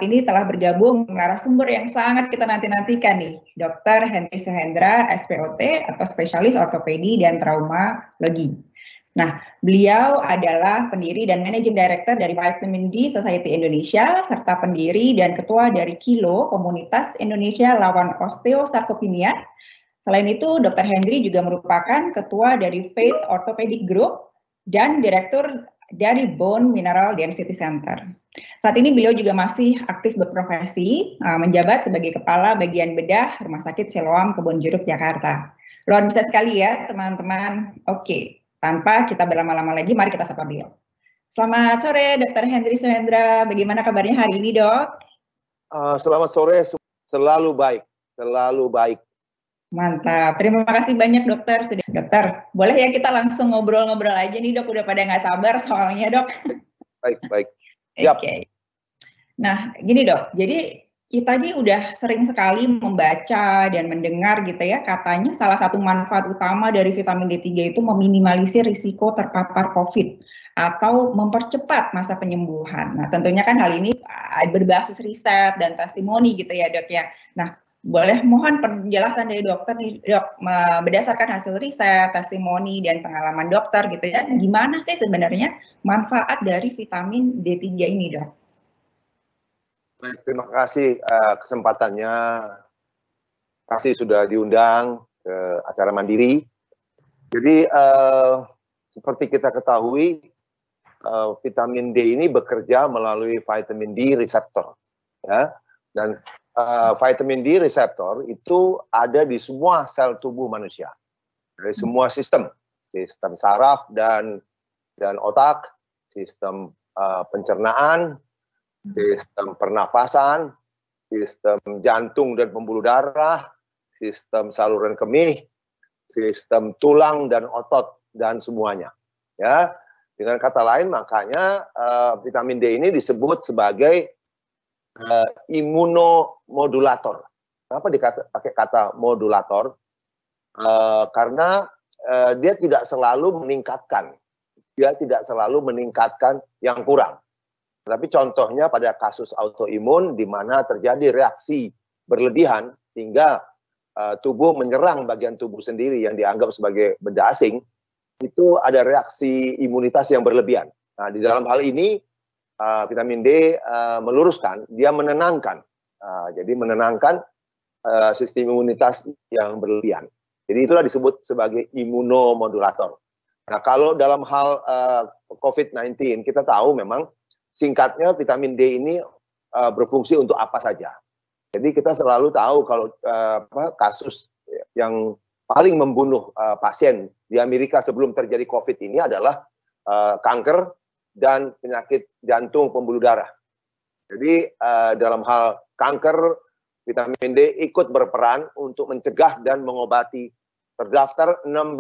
ini telah bergabung narasumber yang sangat kita nanti-nantikan nih, Dr. Henry Suhendra, SPOT atau Spesialis Ortopedi dan Traumatologi. Nah, beliau adalah pendiri dan Managing Director dari Vitamin D Society Indonesia, serta pendiri dan ketua dari KILO, Komunitas Indonesia Lawan Osteosarkopenia. Selain itu, Dr. Henry juga merupakan ketua dari Faith Orthopedic Group dan direktur dari Bone Mineral Density Center. Saat ini beliau juga masih aktif berprofesi, menjabat sebagai Kepala Bagian Bedah Rumah Sakit Siloam Kebonjeruk, Jakarta. Luar biasa sekali ya, teman-teman. Oke, tanpa kita berlama-lama lagi, mari kita sapa beliau. Selamat sore, Dr. Henry Suhendra. Bagaimana kabarnya hari ini, Dok? Selamat sore, selalu baik, selalu baik. Mantap, terima kasih banyak dokter. Dokter, boleh ya kita langsung ngobrol-ngobrol aja nih dok, udah pada nggak sabar soalnya dok. Baik. Oke. Nah, gini dok, jadi kita ini udah sering sekali membaca dan mendengar gitu ya, katanya salah satu manfaat utama dari vitamin D3 itu meminimalisir risiko terpapar COVID atau mempercepat masa penyembuhan. Nah, tentunya kan hal ini berbasis riset dan testimoni gitu ya dok ya. Nah, boleh mohon penjelasan dari dokter nih dok, berdasarkan hasil riset, testimoni, dan pengalaman dokter gitu ya, gimana sih sebenarnya manfaat dari vitamin D3 ini dok? Baik, terima kasih kesempatannya. Kasih sudah diundang ke acara Mandiri. Jadi seperti kita ketahui, vitamin D ini bekerja melalui vitamin D reseptor, ya. Dan vitamin D reseptor itu ada di semua sel tubuh manusia, dari semua sistem saraf dan otak, sistem pencernaan, sistem pernafasan, sistem jantung dan pembuluh darah, sistem saluran kemih, sistem tulang dan otot dan semuanya. Ya, dengan kata lain makanya vitamin D ini disebut sebagai imunomodulator. Kenapa pakai kata modulator? Karena dia tidak selalu meningkatkan, yang kurang. Tapi contohnya pada kasus autoimun di mana terjadi reaksi berlebihan hingga tubuh menyerang bagian tubuh sendiri yang dianggap sebagai benda asing, itu ada reaksi imunitas yang berlebihan. Nah, di dalam hal ini vitamin D meluruskan, dia menenangkan. Jadi menenangkan sistem imunitas yang berlebihan. Jadi itulah disebut sebagai imunomodulator. Nah, kalau dalam hal COVID-19, kita tahu memang singkatnya vitamin D ini berfungsi untuk apa saja. Jadi kita selalu tahu kalau kasus yang paling membunuh pasien di Amerika sebelum terjadi COVID ini adalah kanker dan penyakit jantung pembuluh darah. Jadi dalam hal kanker, vitamin D ikut berperan untuk mencegah dan mengobati. Terdaftar 16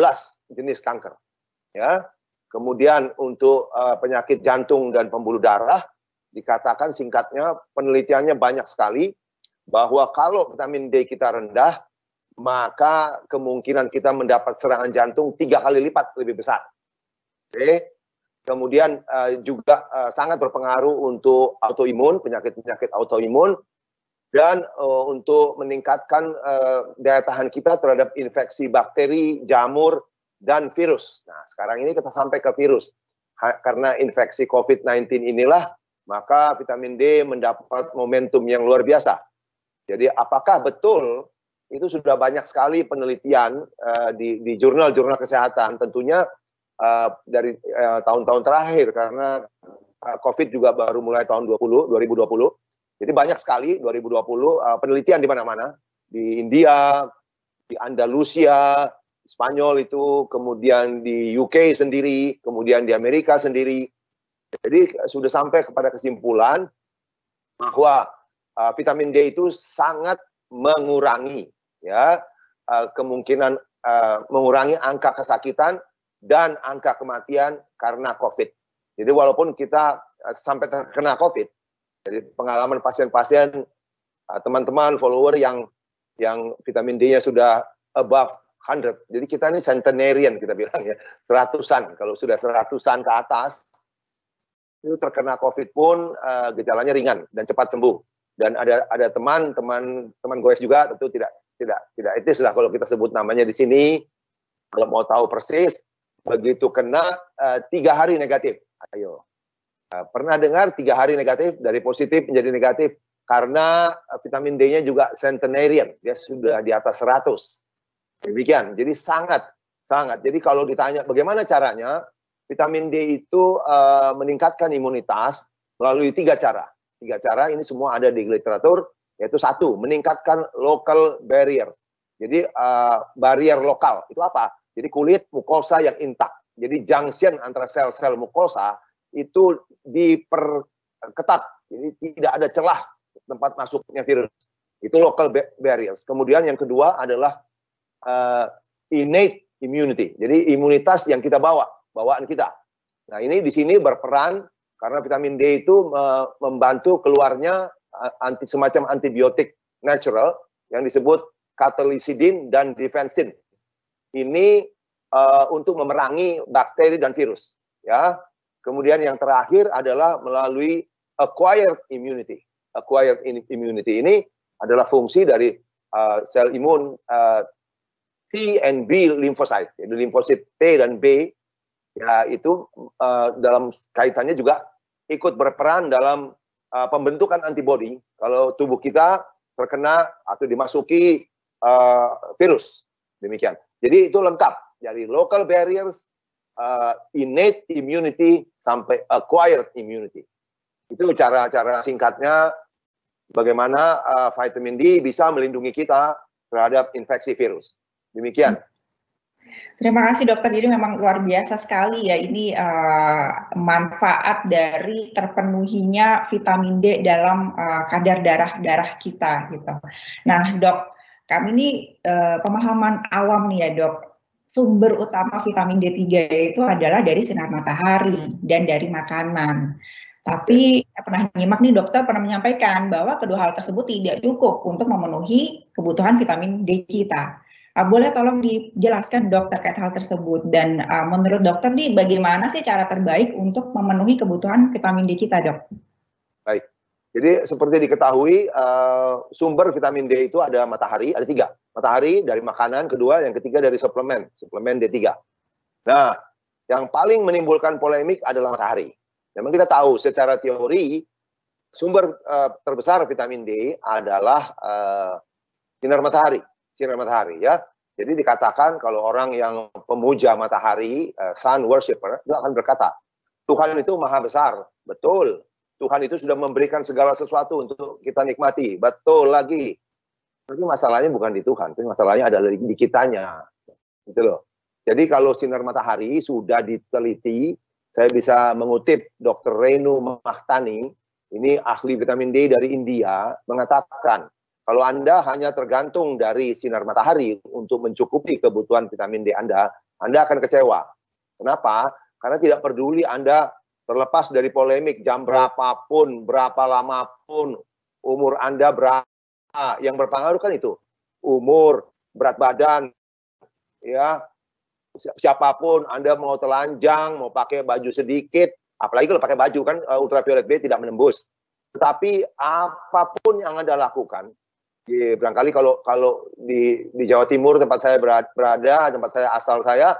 jenis kanker. Ya. Kemudian untuk penyakit jantung dan pembuluh darah, dikatakan singkatnya penelitiannya banyak sekali, bahwa kalau vitamin D kita rendah, maka kemungkinan kita mendapat serangan jantung 3 kali lipat lebih besar. Oke. Kemudian juga sangat berpengaruh untuk autoimun, penyakit-penyakit autoimun, dan untuk meningkatkan daya tahan kita terhadap infeksi bakteri, jamur, dan virus. Nah, sekarang ini kita sampai ke virus. Karena infeksi COVID-19 inilah, maka vitamin D mendapat momentum yang luar biasa. Jadi apakah betul, itu sudah banyak sekali penelitian di jurnal-jurnal kesehatan, tentunya dari tahun-tahun terakhir, karena COVID juga baru mulai tahun 2020. Jadi banyak sekali 2020 penelitian di mana-mana, di India, di Andalusia, Spanyol itu, kemudian di UK sendiri, kemudian di Amerika sendiri. Jadi sudah sampai kepada kesimpulan bahwa vitamin D itu sangat mengurangi ya kemungkinan mengurangi angka kesakitan dan angka kematian karena COVID. Jadi walaupun kita sampai terkena COVID, jadi pengalaman pasien-pasien, teman-teman follower yang vitamin D-nya sudah above 100. Jadi kita ini centenarian kita bilang ya, seratusan. Kalau sudah seratusan ke atas, itu terkena COVID pun gejalanya ringan dan cepat sembuh. Dan ada teman goes juga, tentu tidak etis lah kalau kita sebut namanya di sini. Kalau mau tahu persis, begitu kena 3 hari negatif. Ayo, pernah dengar 3 hari negatif dari positif menjadi negatif karena vitamin D-nya juga centenarian, dia sudah di atas 100. Demikian, jadi sangat. Jadi kalau ditanya bagaimana caranya, vitamin D itu meningkatkan imunitas melalui 3 cara. 3 cara ini semua ada di literatur, yaitu 1, meningkatkan local barriers. Jadi barrier lokal itu apa? Jadi kulit mukosa yang intak. Jadi junction antara sel-sel mukosa itu diperketat. Jadi tidak ada celah tempat masuknya virus. Itu local barriers. Kemudian yang kedua adalah innate immunity. Jadi imunitas yang kita bawaan kita. Nah, ini di sini berperan karena vitamin D itu membantu keluarnya semacam antibiotik natural yang disebut katalisidin dan difensin. Ini untuk memerangi bakteri dan virus. Ya. Kemudian yang terakhir adalah melalui acquired immunity. Acquired immunity ini adalah fungsi dari sel imun T and B lymphocyte. Jadi limfosit T dan B ya itu dalam kaitannya juga ikut berperan dalam pembentukan antibodi kalau tubuh kita terkena atau dimasuki virus. Demikian. Jadi itu lengkap dari local barriers, innate immunity sampai acquired immunity. Itu cara-cara singkatnya bagaimana vitamin D bisa melindungi kita terhadap infeksi virus. Demikian. Terima kasih dokter, jadi memang luar biasa sekali ya ini manfaat dari terpenuhinya vitamin D dalam kadar darah kita gitu. Nah dok, kami ini pemahaman awam nih ya dok, sumber utama vitamin D3 itu adalah dari sinar matahari dan dari makanan. Tapi pernah nyimak nih dokter pernah menyampaikan bahwa kedua hal tersebut tidak cukup untuk memenuhi kebutuhan vitamin D kita. Boleh tolong dijelaskan dok terkait hal tersebut dan menurut dokter nih bagaimana sih cara terbaik untuk memenuhi kebutuhan vitamin D kita dok? Baik, jadi seperti diketahui sumber vitamin D itu ada matahari, ada 3. Matahari dari makanan, kedua, yang ketiga dari suplemen D3. Nah, yang paling menimbulkan polemik adalah matahari. Memang kita tahu secara teori sumber terbesar vitamin D adalah sinar matahari ya. Jadi dikatakan kalau orang yang pemuja matahari, sun worshipper, dia akan berkata, Tuhan itu maha besar. Betul. Tuhan itu sudah memberikan segala sesuatu untuk kita nikmati. Betul lagi. Tapi masalahnya bukan di Tuhan, tapi masalahnya adalah di kitanya. Gitu loh. Jadi kalau sinar matahari sudah diteliti, saya bisa mengutip Dr. Renu Mahtani, ini ahli vitamin D dari India, mengatakan, kalau Anda hanya tergantung dari sinar matahari untuk mencukupi kebutuhan vitamin D Anda akan kecewa. Kenapa? Karena tidak peduli Anda terlepas dari polemik jam berapapun, berapa lama pun, umur Anda berapa, yang berpengaruh kan itu. Umur, berat badan, ya, siapapun, Anda mau telanjang, mau pakai baju sedikit, apalagi kalau pakai baju kan ultraviolet B tidak menembus. Tetapi apapun yang Anda lakukan, barangkali kalau di Jawa Timur tempat saya berada, tempat saya asal saya,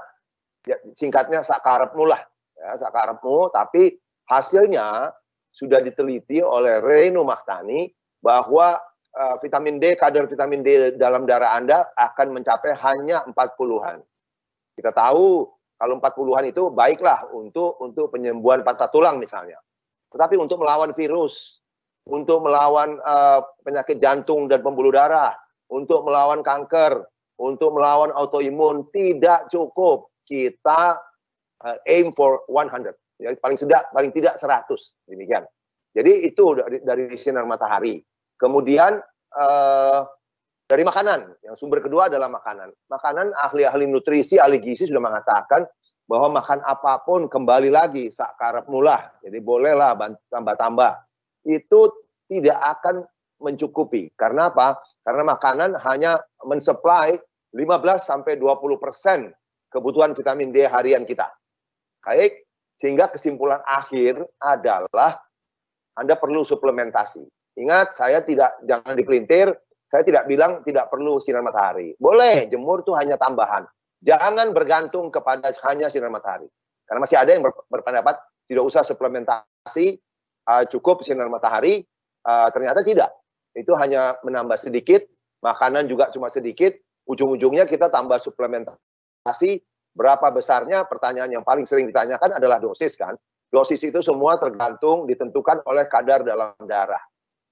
ya, singkatnya sakarepmu lah, ya, sakarepmu. Tapi hasilnya sudah diteliti oleh Renu Mahtani bahwa vitamin D, kadar vitamin D dalam darah Anda akan mencapai hanya 40-an. Kita tahu kalau 40-an itu baiklah untuk penyembuhan patah tulang misalnya. Tetapi untuk melawan virus, untuk melawan penyakit jantung dan pembuluh darah, untuk melawan kanker, untuk melawan autoimun, tidak cukup. Kita aim for 100. Ya, paling tidak 100. Demikian. Jadi itu dari sinar matahari. Kemudian dari makanan. Yang sumber kedua adalah makanan. Makanan, ahli-ahli nutrisi, ahli gizi sudah mengatakan bahwa makan apapun kembali lagi sakarepmu lah. Jadi bolehlah tambah-tambah. Itu tidak akan mencukupi. Karena apa? Karena makanan hanya mensuplai 15-20% kebutuhan vitamin D harian kita. Baik, Sehingga kesimpulan akhir adalah Anda perlu suplementasi. Ingat, jangan dipelintir, saya tidak bilang tidak perlu sinar matahari. Boleh, jemur itu hanya tambahan. Jangan bergantung kepada hanya sinar matahari. Karena masih ada yang berpendapat tidak usah suplementasi, cukup sinar matahari. Ternyata tidak. Itu hanya menambah sedikit, makanan juga cuma sedikit, ujung-ujungnya kita tambah suplementasi. Berapa besarnya? Pertanyaan yang paling sering ditanyakan adalah dosis kan. Dosis itu semua tergantung ditentukan oleh kadar dalam darah.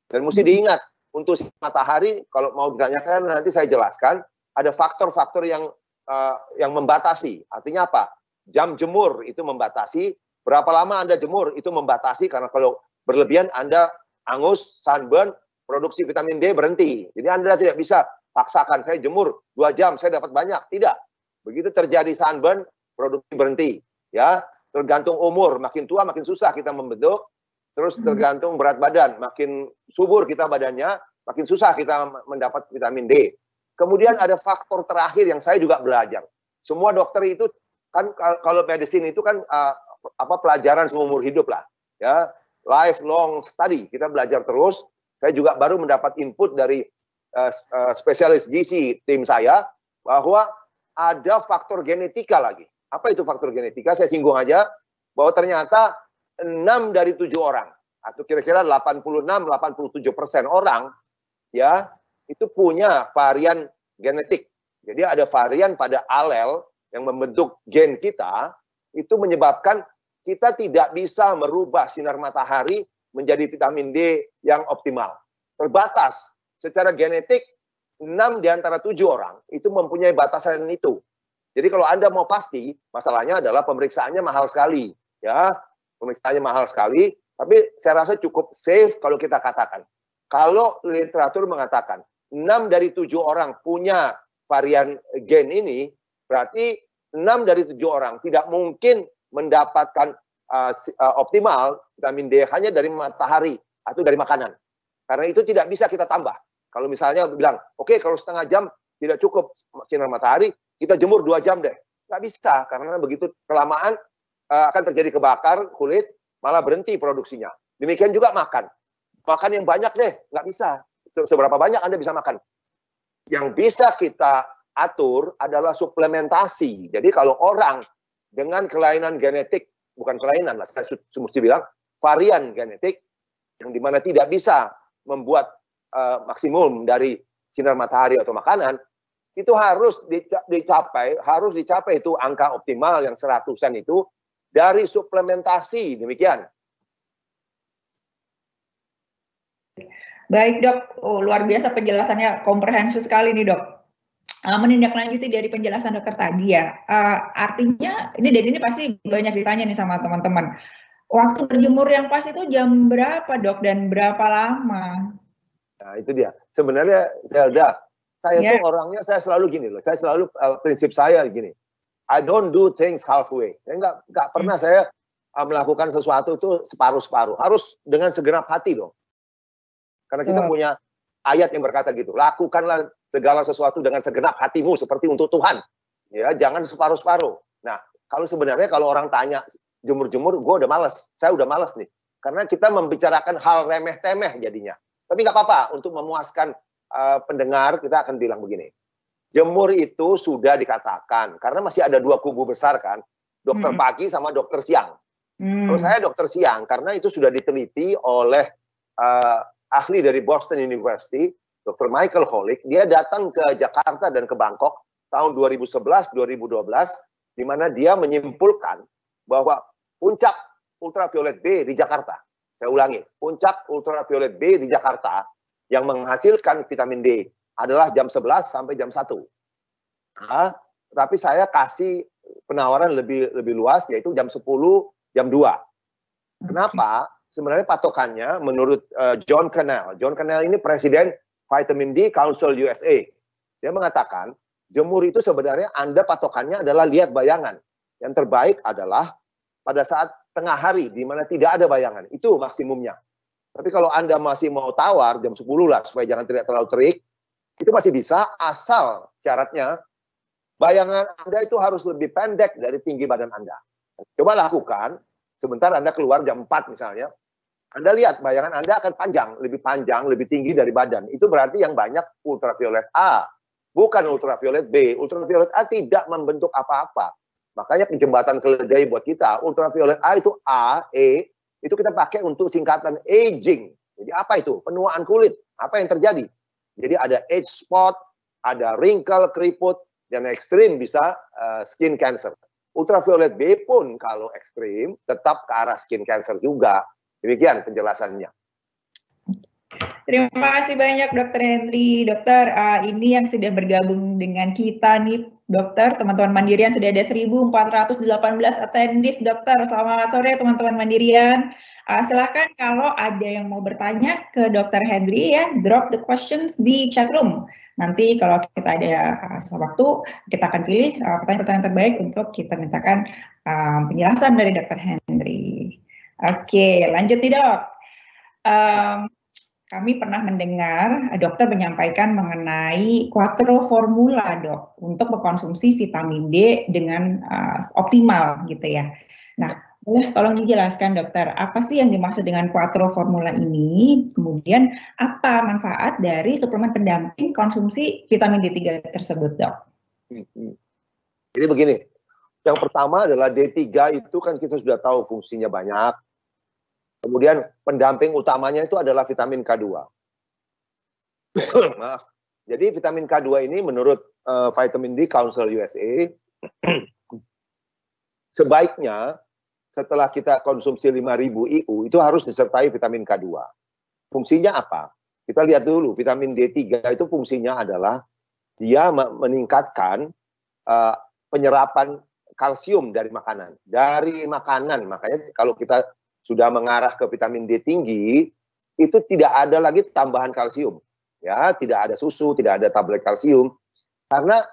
Dan mesti diingat, untuk matahari, kalau mau ditanyakan nanti saya jelaskan, ada faktor-faktor yang membatasi. Artinya apa? Jam jemur itu membatasi, berapa lama Anda jemur itu membatasi, karena kalau berlebihan Anda angus, sunburn, produksi vitamin D berhenti. Jadi Anda tidak bisa paksakan, saya jemur 2 jam, saya dapat banyak. Tidak. Begitu terjadi sunburn, produksi berhenti. Ya, tergantung umur, makin tua makin susah kita membentuk. Terus tergantung berat badan, makin subur kita badannya, makin susah kita mendapat vitamin D. Kemudian ada faktor terakhir yang saya juga belajar. Semua dokter itu kan, kalau medicine itu kan pelajaran seumur hidup lah, ya, lifelong study. Kita belajar terus. Saya juga baru mendapat input dari spesialis gizi tim saya bahwa ada faktor genetika lagi. Apa itu faktor genetika? Saya singgung aja bahwa ternyata 6 dari 7 orang atau kira-kira 86-87% orang ya itu punya varian genetik. Jadi ada varian pada alel yang membentuk gen kita, itu menyebabkan kita tidak bisa merubah sinar matahari menjadi vitamin D yang optimal. Terbatas. Secara genetik 6 di antara 7 orang itu mempunyai batasan itu. Jadi kalau Anda mau pasti, masalahnya adalah pemeriksaannya mahal sekali, ya. Pemeriksaannya mahal sekali, tapi saya rasa cukup safe kalau kita katakan. Kalau literatur mengatakan 6 dari 7 orang punya varian gen ini, berarti 6 dari 7 orang tidak mungkin mendapatkan optimal vitamin D hanya dari matahari atau dari makanan. Karena itu tidak bisa kita tambah. Kalau misalnya bilang, oke, kalau setengah jam tidak cukup sinar matahari, kita jemur 2 jam deh. Nggak bisa, karena begitu kelamaan akan terjadi kebakar kulit, malah berhenti produksinya. Demikian juga makan. Makan yang banyak deh, nggak bisa. Seberapa banyak Anda bisa makan? Yang bisa kita atur adalah suplementasi. Jadi kalau orang dengan kelainan genetik, bukan kelainan lah, saya mesti bilang, varian genetik, yang dimana tidak bisa membuat maksimum dari sinar matahari atau makanan, itu harus dicapai itu angka optimal yang 100-an itu dari suplementasi. Demikian. Baik dok, luar biasa penjelasannya, komprehensif sekali nih dok. Menindaklanjuti dari penjelasan dokter tadi ya, artinya ini pasti banyak ditanya nih sama teman-teman. Waktu berjemur yang pas itu jam berapa dok dan berapa lama? Nah itu dia. Sebenarnya Zelda, saya tuh orangnya saya selalu gini loh. Saya selalu prinsip saya gini. I don't do things halfway. Saya nggak pernah saya melakukan sesuatu itu separuh-separuh. Harus dengan segenap hati dong. Karena kita punya ayat yang berkata gitu. Lakukanlah segala sesuatu dengan segenap hatimu seperti untuk Tuhan. Ya, jangan separuh-separuh. Nah, kalau orang tanya jemur-jemur, gue udah malas. Saya udah malas nih. Karena kita membicarakan hal remeh-temeh jadinya. Tapi nggak apa-apa, untuk memuaskan pendengar, kita akan bilang begini. Jemur itu sudah dikatakan, karena masih ada 2 kubu besar kan, dokter pagi sama dokter siang. Kalau saya dokter siang, karena itu sudah diteliti oleh ahli dari Boston University, Dr. Michael Holick. Dia datang ke Jakarta dan ke Bangkok tahun 2011-2012, di mana dia menyimpulkan bahwa puncak ultraviolet B di Jakarta, saya ulangi, puncak ultraviolet B di Jakarta yang menghasilkan vitamin D adalah jam 11 sampai jam 1. Nah, tapi saya kasih penawaran lebih luas, yaitu jam 10, jam 2. Kenapa? Sebenarnya patokannya menurut John Cannell. John Cannell ini presiden Vitamin D Council USA. Dia mengatakan, jemur itu sebenarnya Anda patokannya adalah lihat bayangan. Yang terbaik adalah pada saat tengah hari, di mana tidak ada bayangan. Itu maksimumnya. Tapi kalau Anda masih mau tawar, jam 10 lah, supaya jangan tidak terlalu terik, itu masih bisa, asal syaratnya, bayangan Anda itu harus lebih pendek dari tinggi badan Anda. Coba lakukan, sebentar Anda keluar jam 4 misalnya, Anda lihat bayangan Anda akan panjang, lebih tinggi dari badan. Itu berarti yang banyak ultraviolet A, bukan ultraviolet B. Ultraviolet A tidak membentuk apa-apa. Makanya jembatan keledai buat kita, ultraviolet A itu A, E, itu kita pakai untuk singkatan aging. Jadi apa itu? Penuaan kulit. Apa yang terjadi? Jadi ada age spot, ada wrinkle, keriput, dan ekstrim bisa skin cancer. Ultraviolet B pun kalau ekstrim tetap ke arah skin cancer juga. Demikian penjelasannya. Terima kasih banyak Dokter Henry. Dokter, ini yang sudah bergabung dengan kita nih, Dokter. Teman-teman Mandirian sudah ada 1.418 attendees, Dokter. Selamat sore teman-teman Mandirian. Silahkan kalau ada yang mau bertanya ke Dokter Henry ya, drop the questions di chat room. Nanti kalau kita ada waktu, kita akan pilih pertanyaan-pertanyaan terbaik untuk kita mintakan penjelasan dari Dokter Henry. Oke, lanjut nih Dok. Kami pernah mendengar dokter menyampaikan mengenai quattro formula, Dok, untuk mengkonsumsi vitamin D dengan optimal gitu ya. Nah, boleh tolong dijelaskan dokter, apa sih yang dimaksud dengan quattro formula ini? Kemudian apa manfaat dari suplemen pendamping konsumsi vitamin D3 tersebut, Dok? Jadi begini, yang pertama adalah D3 itu kan kita sudah tahu fungsinya banyak. Kemudian pendamping utamanya itu adalah vitamin K2. Maaf. Jadi vitamin K2 ini menurut Vitamin D Council USA, sebaiknya setelah kita konsumsi 5.000 IU itu harus disertai vitamin K2. Fungsinya apa? Kita lihat dulu, vitamin D3 itu fungsinya adalah dia meningkatkan penyerapan kalsium dari makanan. Dari makanan, makanya kalau kita sudah mengarah ke vitamin D tinggi, itu tidak ada lagi tambahan kalsium. Ya, tidak ada susu, tidak ada tablet kalsium. Karena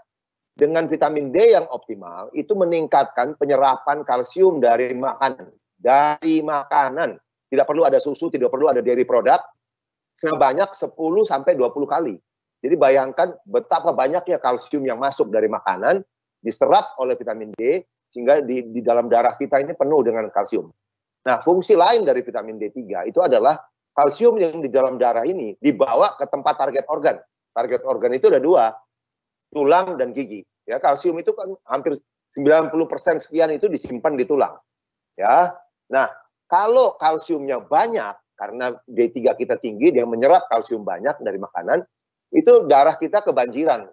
dengan vitamin D yang optimal, itu meningkatkan penyerapan kalsium dari makanan. Dari makanan. Tidak perlu ada susu, tidak perlu ada dairy product, sebanyak 10-20 kali. Jadi bayangkan betapa banyaknya kalsium yang masuk dari makanan, diserap oleh vitamin D, sehingga di dalam darah kita ini penuh dengan kalsium. Nah, fungsi lain dari vitamin D3 itu adalah kalsium yang di dalam darah ini dibawa ke tempat target organ. Target organ itu ada dua, tulang dan gigi. Ya, kalsium itu kan hampir 90% sekian itu disimpan di tulang. Ya. Nah, kalau kalsiumnya banyak, karena D3 kita tinggi, dia menyerap kalsium banyak dari makanan, itu darah kita kebanjiran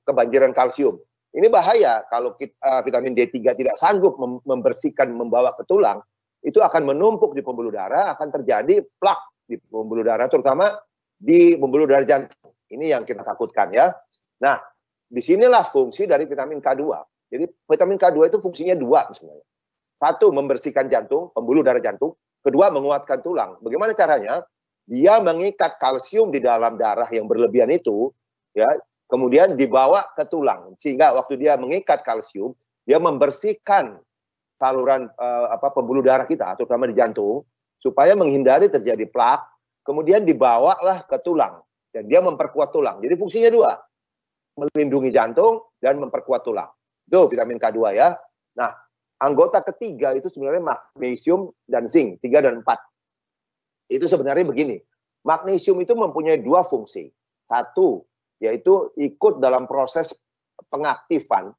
kebanjiran kalsium. Ini bahaya kalau vitamin D3 tidak sanggup membersihkan, membawa ke tulang, itu akan menumpuk di pembuluh darah, akan terjadi plak di pembuluh darah, terutama di pembuluh darah jantung. Ini yang kita takutkan ya. Nah, disinilah fungsi dari vitamin K2. Jadi vitamin K2 itu fungsinya dua sebenarnya. Satu, membersihkan jantung, pembuluh darah jantung. Kedua, menguatkan tulang. Bagaimana caranya? Dia mengikat kalsium di dalam darah yang berlebihan itu, ya, kemudian dibawa ke tulang, sehingga waktu dia mengikat kalsium, dia membersihkan saluran pembuluh darah kita, terutama di jantung, supaya menghindari terjadi plak, kemudian dibawalah ke tulang, dan dia memperkuat tulang. Jadi fungsinya dua, melindungi jantung dan memperkuat tulang. Itu vitamin K2 ya. Nah, anggota ketiga itu sebenarnya magnesium dan zinc, 3 dan 4. Itu sebenarnya begini, magnesium itu mempunyai dua fungsi. Satu, yaitu ikut dalam proses pengaktifan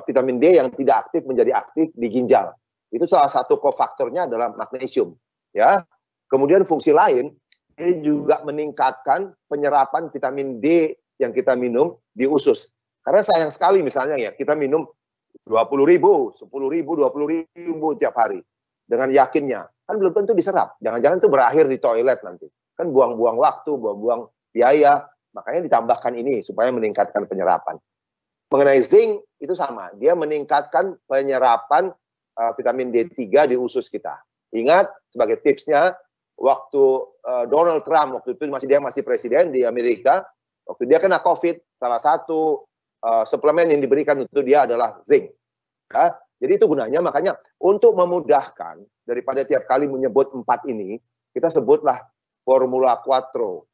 vitamin D yang tidak aktif menjadi aktif di ginjal. Itu salah satu kofaktornya adalah magnesium. Ya. Kemudian fungsi lain, dia juga meningkatkan penyerapan vitamin D yang kita minum di usus. Karena sayang sekali misalnya ya, kita minum 20.000, 10.000, 20.000 tiap hari. Dengan yakinnya, kan belum tentu diserap. Jangan-jangan itu berakhir di toilet nanti. Kan buang-buang waktu, buang-buang biaya. Makanya ditambahkan ini supaya meningkatkan penyerapan. Mengenai zinc itu sama, dia meningkatkan penyerapan vitamin D3 di usus kita. Ingat sebagai tipsnya, waktu Donald Trump waktu itu dia masih presiden di Amerika, waktu dia kena COVID, salah satu suplemen yang diberikan untuk dia adalah zinc. Ya, jadi itu gunanya, makanya untuk memudahkan daripada tiap kali menyebut 4 ini, kita sebutlah formula quattro.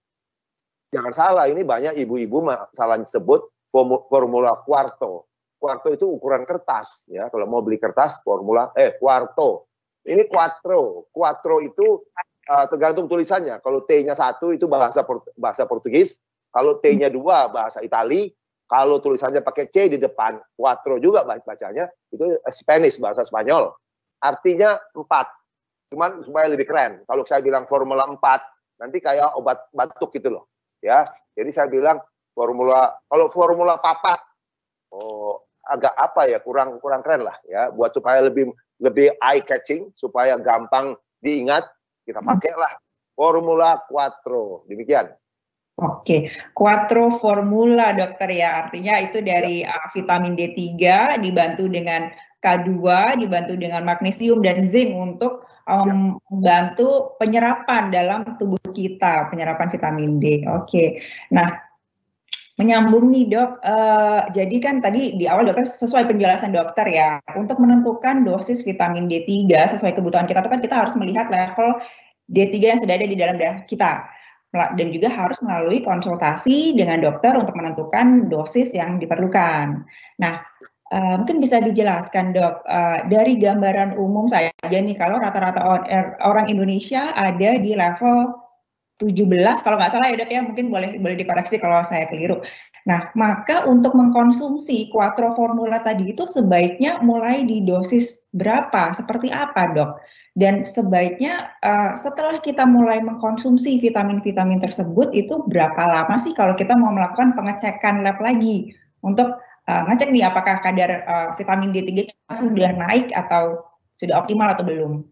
Jangan salah, ini banyak ibu-ibu salah sebut formula quarto. Quarto itu ukuran kertas ya. Kalau mau beli kertas formula quarto. Ini quattro. Quattro itu tergantung tulisannya. Kalau T-nya 1 itu bahasa Portugis, kalau T-nya 2 bahasa Itali, kalau tulisannya pakai C di depan, quattro juga bacanya, itu Spanish, bahasa Spanyol. Artinya 4. Cuman supaya lebih keren. Kalau saya bilang formula 4, nanti kayak obat batuk gitu loh. Ya. Jadi saya bilang kalau formula papat, agak apa ya, kurang keren lah ya, buat supaya lebih eye catching, supaya gampang diingat, kita pakailah formula quattro. Demikian. Oke, quattro formula dokter ya, artinya itu dari vitamin D3 dibantu dengan K2, dibantu dengan magnesium dan zinc untuk membantu penyerapan dalam tubuh kita, penyerapan vitamin D. Oke, nah menyambung nih dok, jadi kan tadi di awal dokter sesuai penjelasan dokter ya, untuk menentukan dosis vitamin D3 sesuai kebutuhan kita itu kan kita harus melihat level D3 yang sudah ada di dalam darah kita. Dan juga harus melalui konsultasi dengan dokter untuk menentukan dosis yang diperlukan. Nah, mungkin bisa dijelaskan dok, dari gambaran umum saja nih, kalau rata-rata orang Indonesia ada di level 17 kalau nggak salah ya dok ya, mungkin boleh dikoreksi kalau saya keliru. Nah, maka untuk mengkonsumsi quattro formula tadi itu sebaiknya mulai di dosis berapa, seperti apa dok? Dan sebaiknya setelah kita mulai mengkonsumsi vitamin-vitamin tersebut itu berapa lama sih kalau kita mau melakukan pengecekan lab lagi untuk ngecek nih apakah kadar vitamin D3 sudah naik atau sudah optimal atau belum?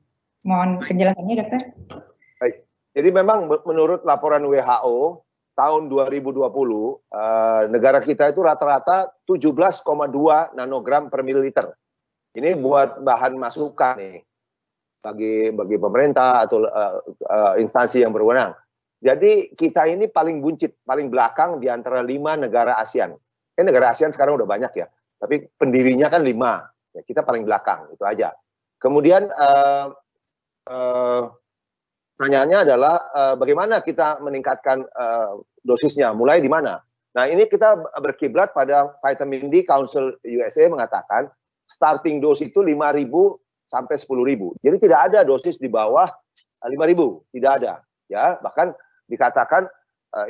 Mohon penjelasannya dokter. Baik. Jadi memang menurut laporan WHO tahun 2020 negara kita itu rata-rata 17,2 nanogram per mililiter. Ini buat bahan masukan nih bagi pemerintah atau instansi yang berwenang. Jadi kita ini paling buncit, paling belakang di antara 5 negara ASEAN. Negara ASEAN sekarang udah banyak ya, tapi pendirinya kan 5. Ya, kita paling belakang, itu aja. Kemudian pertanyaannya adalah bagaimana kita meningkatkan dosisnya, mulai di mana? Nah, ini kita berkiblat pada Vitamin D Council USA mengatakan starting dose itu 5.000 sampai 10.000. Jadi tidak ada dosis di bawah 5.000, tidak ada. Ya, bahkan dikatakan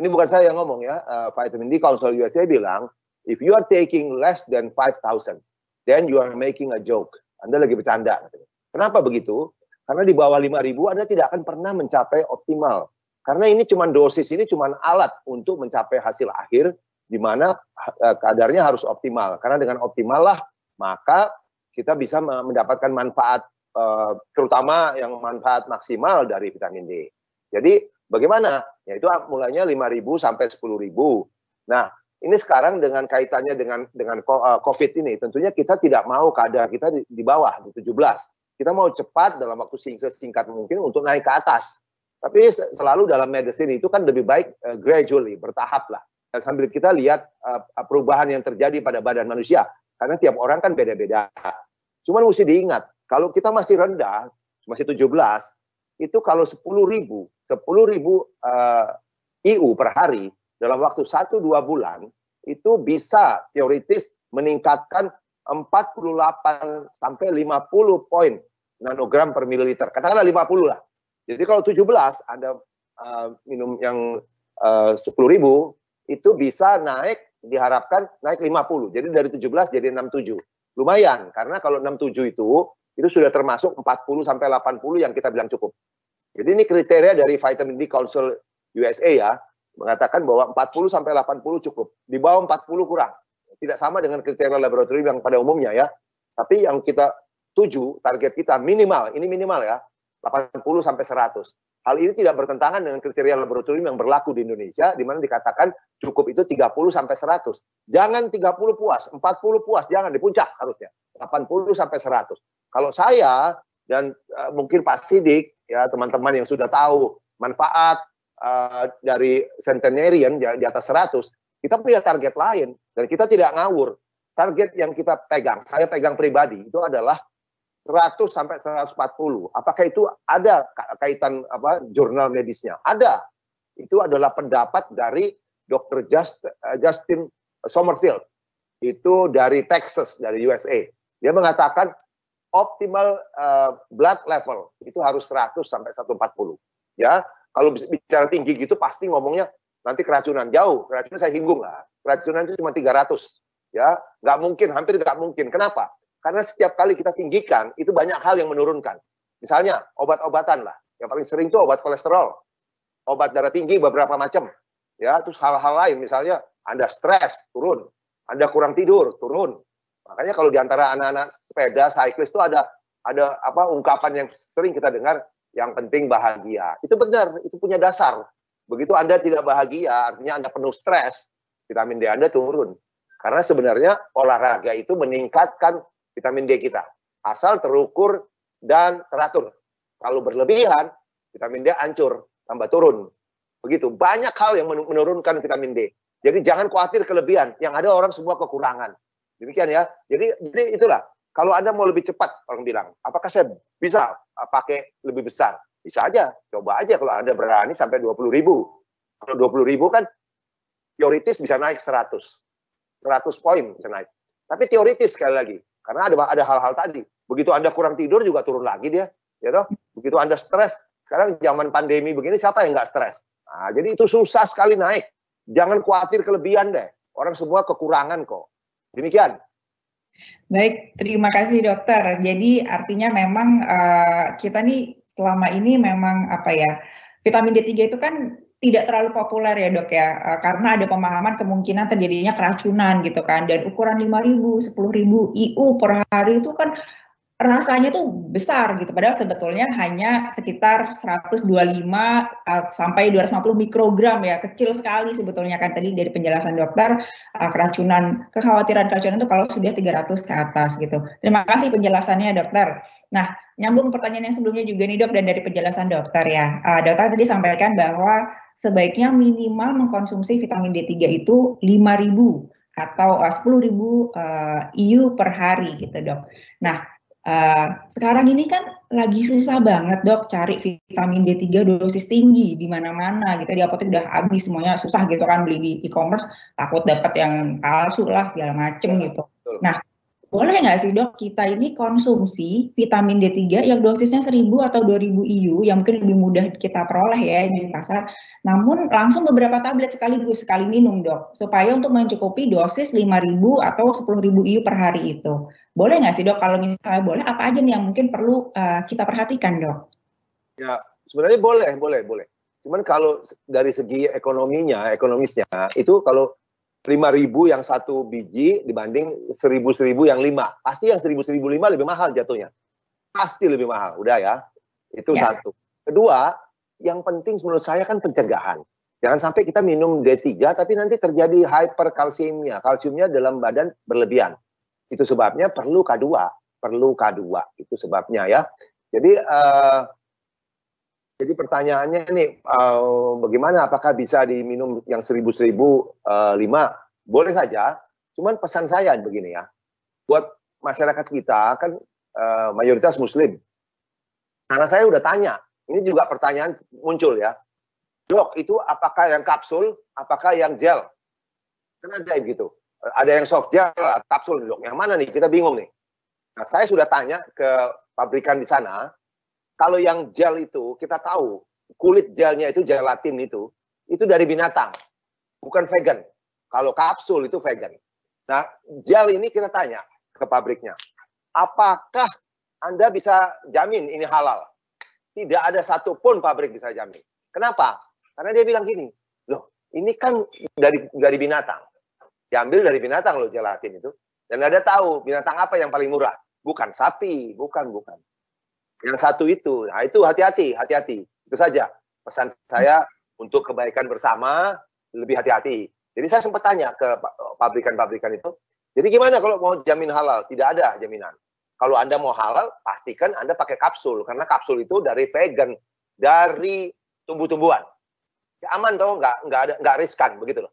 ini bukan saya yang ngomong ya, Vitamin D Council USA bilang, if you are taking less than 5,000, then you are making a joke. Anda lagi bercanda. Kenapa begitu? Karena di bawah 5.000 Anda tidak akan pernah mencapai optimal. Karena ini cuma dosis, ini cuma alat untuk mencapai hasil akhir, di mana kadarnya harus optimal. Karena dengan optimal lah, maka kita bisa mendapatkan manfaat, terutama yang manfaat maksimal dari vitamin D. Jadi bagaimana? Ya itu mulainya 5.000 sampai 10.000. Nah, ini sekarang dengan kaitannya dengan COVID ini, tentunya kita tidak mau kadar kita di bawah, di 17. Kita mau cepat dalam waktu singkat mungkin untuk naik ke atas. Tapi selalu dalam medicine itu kan lebih baik gradually, bertahap lah. Dan sambil kita lihat perubahan yang terjadi pada badan manusia. Karena tiap orang kan beda-beda. Cuman mesti diingat, kalau kita masih rendah, masih 17, itu kalau 10.000 IU per hari, dalam waktu 1-2 bulan, itu bisa teoritis meningkatkan 48 sampai 50 poin nanogram per mililiter. Katakanlah 50 lah. Jadi kalau 17 Anda minum yang 10.000 itu bisa naik, diharapkan naik 50. Jadi dari 17 jadi 67. Lumayan, karena kalau 67 itu sudah termasuk 40 sampai 80 yang kita bilang cukup. Jadi ini kriteria dari Vitamin D Council USA ya, mengatakan bahwa 40 sampai 80 cukup. Di bawah 40 kurang. Tidak sama dengan kriteria laboratorium yang pada umumnya ya. Tapi yang kita tuju, target kita minimal, ini minimal ya, 80 sampai 100. Hal ini tidak bertentangan dengan kriteria laboratorium yang berlaku di Indonesia, di mana dikatakan cukup itu 30 sampai 100. Jangan 30 puas, 40 puas, jangan di puncak harusnya. 80 sampai 100. Kalau saya dan mungkin Pak Sidik, ya teman-teman yang sudah tahu manfaat dari centenarian di atas 100, kita punya target lain dan kita tidak ngawur. Target yang kita pegang, saya pegang pribadi, itu adalah 100 sampai 140. Apakah itu ada kaitan jurnal medisnya? Ada. Itu adalah pendapat dari Dr. Justin Sommerfeld. itu dari Texas, dari USA. Dia mengatakan optimal blood level itu harus 100 sampai 140. Ya, kalau bicara tinggi gitu pasti ngomongnya nanti keracunan. Jauh, keracunan saya singgung lah. Keracunan itu cuma 300. Ya, nggak mungkin, hampir nggak mungkin. Kenapa? Karena setiap kali kita tinggikan, itu banyak hal yang menurunkan. Misalnya, obat-obatan lah. Yang paling sering itu obat kolesterol. Obat darah tinggi beberapa macam. Ya, terus hal-hal lain. Misalnya, Anda stres, turun. Anda kurang tidur, turun. Makanya kalau di antara anak-anak sepeda, cyclist itu ada apa ungkapan yang sering kita dengar, yang penting bahagia. Itu benar, itu punya dasar. Begitu Anda tidak bahagia, artinya Anda penuh stres, vitamin D Anda turun. Karena sebenarnya olahraga itu meningkatkan vitamin D kita. Asal terukur dan teratur. Kalau berlebihan, vitamin D hancur, tambah turun. Begitu. Banyak hal yang menurunkan vitamin D. Jadi jangan khawatir kelebihan. Yang ada orang semua kekurangan. Demikian ya. Jadi itulah. Kalau Anda mau lebih cepat, orang bilang, apakah saya bisa pakai lebih besar? Bisa aja. Coba aja kalau Anda berani sampai 20.000. Kalau 20.000 kan teoritis bisa naik 100. 100 poin bisa naik. Tapi teoritis sekali lagi. Karena ada hal-hal tadi. Begitu Anda kurang tidur juga turun lagi dia. Ya toh? Begitu Anda stres. Sekarang zaman pandemi begini siapa yang nggak stres? Nah, jadi itu susah sekali naik. Jangan khawatir kelebihan deh. Orang semua kekurangan kok. Demikian. Baik, terima kasih dokter. Jadi artinya memang kita nih selama ini memang apa ya, vitamin D3 itu kan tidak terlalu populer ya dok ya, karena ada pemahaman kemungkinan terjadinya keracunan gitu kan, dan ukuran 5.000, 10.000 IU per hari itu kan rasanya tuh besar gitu, padahal sebetulnya hanya sekitar 125 sampai 250 mikrogram ya, kecil sekali sebetulnya kan tadi dari penjelasan dokter, keracunan, kekhawatiran keracunan itu kalau sudah 300 ke atas gitu. Terima kasih penjelasannya dokter. Nah, nyambung pertanyaan yang sebelumnya juga nih dok, dan dari penjelasan dokter ya, dokter tadi sampaikan bahwa sebaiknya minimal mengkonsumsi vitamin D3 itu 5.000 atau 10.000 IU per hari gitu dok. Nah, sekarang ini kan lagi susah banget dok cari vitamin D3 dosis tinggi di mana-mana gitu, di apotek udah habis semuanya, susah gitu kan beli di e-commerce, takut dapat yang palsu lah segala macem gitu. Nah, boleh nggak sih dok kita ini konsumsi vitamin D3 yang dosisnya 1.000 atau 2.000 IU yang mungkin lebih mudah kita peroleh ya di pasar, namun langsung beberapa tablet sekaligus sekali minum dok, supaya untuk mencukupi dosis 5.000 atau 10.000 IU per hari itu. Boleh nggak sih dok? Kalau misalnya boleh, apa aja nih yang mungkin perlu kita perhatikan dok? Ya, sebenarnya boleh. Cuman kalau dari segi ekonomisnya, itu kalau 5.000 yang 1 biji dibanding 1.000 yang 5. Pasti yang 1.000 5 lebih mahal jatuhnya. Pasti lebih mahal, udah ya. Itu ya. Satu. Kedua, yang penting menurut saya kan pencegahan. Jangan sampai kita minum D3 tapi nanti terjadi hyperkalsiemia. Kalsiumnya dalam badan berlebihan. Itu sebabnya perlu K2. Itu sebabnya ya. Jadi pertanyaannya nih, bagaimana apakah bisa diminum yang 1.000 5? Boleh saja, cuman pesan saya begini ya, buat masyarakat kita kan mayoritas muslim. Karena saya udah tanya, ini juga pertanyaan muncul ya, dok itu apakah yang kapsul, apakah yang gel? Kan ada gitu, ada yang soft gel, kapsul dok, yang mana nih? Kita bingung nih. Nah saya sudah tanya ke pabrikan di sana, kalau yang gel itu kita tahu kulit gelnya itu gelatin itu dari binatang, bukan vegan. Kalau kapsul itu vegan. Nah gel ini kita tanya ke pabriknya, apakah Anda bisa jamin ini halal? Tidak ada satupun pabrik bisa jamin. Kenapa? Karena dia bilang gini, loh ini kan dari binatang, diambil dari binatang loh gelatin itu, dan Anda tahu binatang apa yang paling murah? Bukan sapi, bukan. Yang satu itu, nah itu hati-hati. Itu saja pesan saya untuk kebaikan bersama, lebih hati-hati. Jadi saya sempat tanya ke pabrikan-pabrikan itu, jadi gimana kalau mau jamin halal? Tidak ada jaminan. Kalau Anda mau halal, pastikan Anda pakai kapsul, karena kapsul itu dari vegan, dari tumbuh-tumbuhan. Ya, aman toh, nggak riskan, begitu loh.